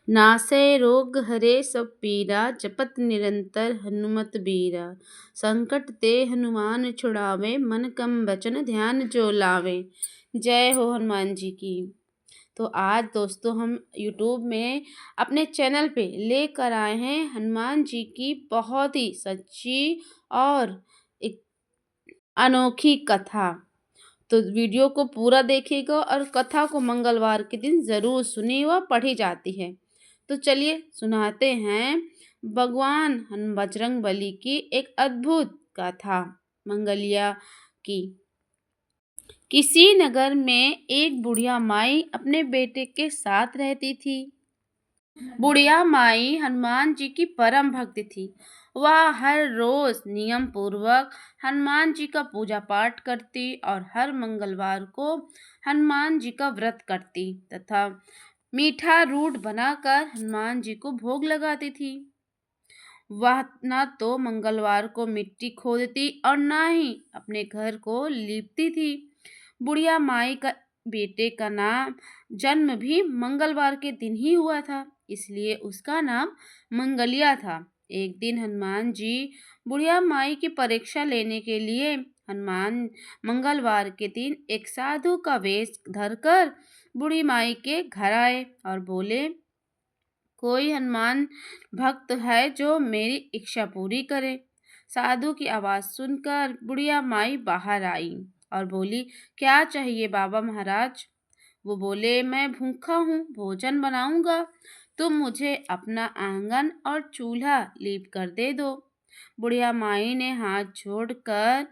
नासै रोग हरे सब पीरा, जपत निरंतर हनुमत बीरा। संकट ते हनुमान छुड़ावे, मन क्रम वचन ध्यान जो लावे। जय हो हनुमान जी की। तो आज दोस्तों हम यूट्यूब में अपने चैनल पे लेकर आए हैं हनुमान जी की बहुत ही सच्ची और एक अनोखी कथा। तो वीडियो को पूरा देखिएगा और कथा को मंगलवार के दिन ज़रूर सुनिएगा, पढ़ी जाती है। तो चलिए सुनाते हैं भगवान बजरंगबली की एक अद्भुत कथा मंगलिया की। किसी नगर में एक बुढ़िया माई अपने बेटे के साथ रहती थी। बुढ़िया माई हनुमान जी की परम भक्त थी। वह हर रोज नियम पूर्वक हनुमान जी का पूजा पाठ करती और हर मंगलवार को हनुमान जी का व्रत करती तथा मीठा रूट बनाकर हनुमान जी को भोग लगाती थी। वह न तो मंगलवार को मिट्टी खोदती और न ही अपने घर को लीपती थी। बुढ़िया माई का बेटे का नाम जन्म भी मंगलवार के दिन ही हुआ था, इसलिए उसका नाम मंगलिया था। एक दिन हनुमान जी बुढ़िया माई की परीक्षा लेने के लिए हनुमान मंगलवार के दिन एक साधु का वेश धरकर बूढ़ी माई के घर आए और बोले, कोई हनुमान भक्त है जो मेरी इच्छा पूरी करे। साधु की आवाज़ सुनकर बुढ़िया माई बाहर आई और बोली, क्या चाहिए बाबा महाराज। वो बोले, मैं भूखा हूँ, भोजन बनाऊंगा, तुम मुझे अपना आंगन और चूल्हा लीप कर दे दो। बुढ़िया माई ने हाथ जोड़कर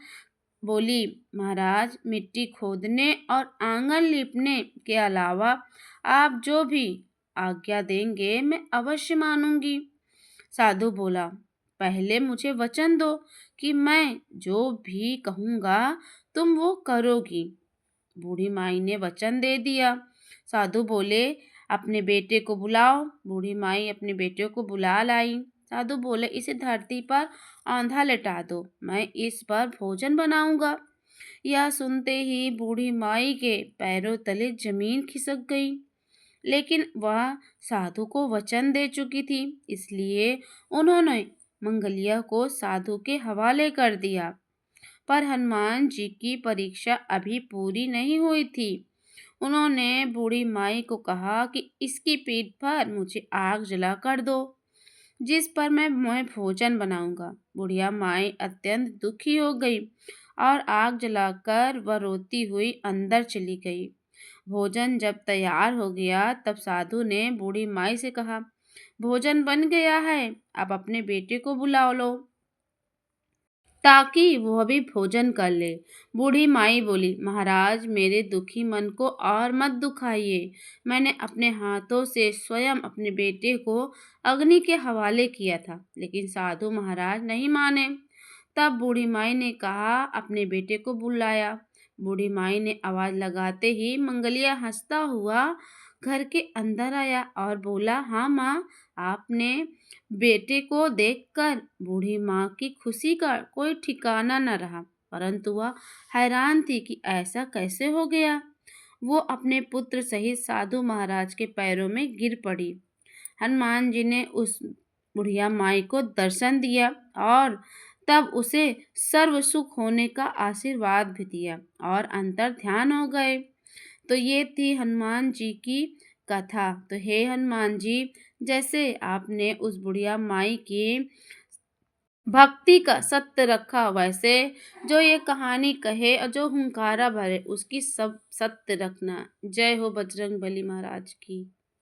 बोली, महाराज, मिट्टी खोदने और आंगन लीपने के अलावा आप जो भी आज्ञा देंगे मैं अवश्य मानूंगी। साधु बोला, पहले मुझे वचन दो कि मैं जो भी कहूँगा तुम वो करोगी। बूढ़ी माई ने वचन दे दिया। साधु बोले, अपने बेटे को बुलाओ। बूढ़ी माई अपने बेटे को बुला लाई। साधु बोले, इसे धरती पर आंधा लेटा दो, मैं इस पर भोजन बनाऊंगा। यह सुनते ही बूढ़ी माई के पैरों तले जमीन खिसक गई, लेकिन वह साधु को वचन दे चुकी थी, इसलिए उन्होंने मंगलिया को साधु के हवाले कर दिया। पर हनुमान जी की परीक्षा अभी पूरी नहीं हुई थी। उन्होंने बूढ़ी माई को कहा कि इसकी पीठ पर मुझे आग जला कर दो, जिस पर मैं भोजन बनाऊंगा। बुढ़िया माई अत्यंत दुखी हो गई और आग जलाकर वह रोती हुई अंदर चली गई। भोजन जब तैयार हो गया तब साधु ने बूढ़ी माई से कहा, भोजन बन गया है, अब अपने बेटे को बुला लो ताकि वह भी भोजन कर ले। बूढ़ी माई बोली, महाराज, मेरे दुखी मन को और मत दुखाइए। मैंने अपने हाथों से स्वयं अपने बेटे को अग्नि के हवाले किया था, लेकिन साधु महाराज नहीं माने। तब बूढ़ी माई ने कहा, अपने बेटे को बुलाया। बूढ़ी माई ने आवाज लगाते ही मंगलिया हंसता हुआ घर के अंदर आया और बोला, हाँ माँ, आपने बेटे को देखकर बूढ़ी माँ की खुशी का कोई ठिकाना न रहा, परंतु वह हैरान थी कि ऐसा कैसे हो गया। वो अपने पुत्र सहित साधु महाराज के पैरों में गिर पड़ी। हनुमान जी ने उस बुढ़िया माई को दर्शन दिया और तब उसे सर्व सुख होने का आशीर्वाद भी दिया और अंतर ध्यान हो गए। तो ये थी हनुमान जी की कथा। तो हे हनुमान जी, जैसे आपने उस बुढ़िया माई की भक्ति का सत्य रखा, वैसे जो ये कहानी कहे और जो हुंकारा भरे उसकी सब सत्य रखना। जय हो बजरंगबली महाराज की।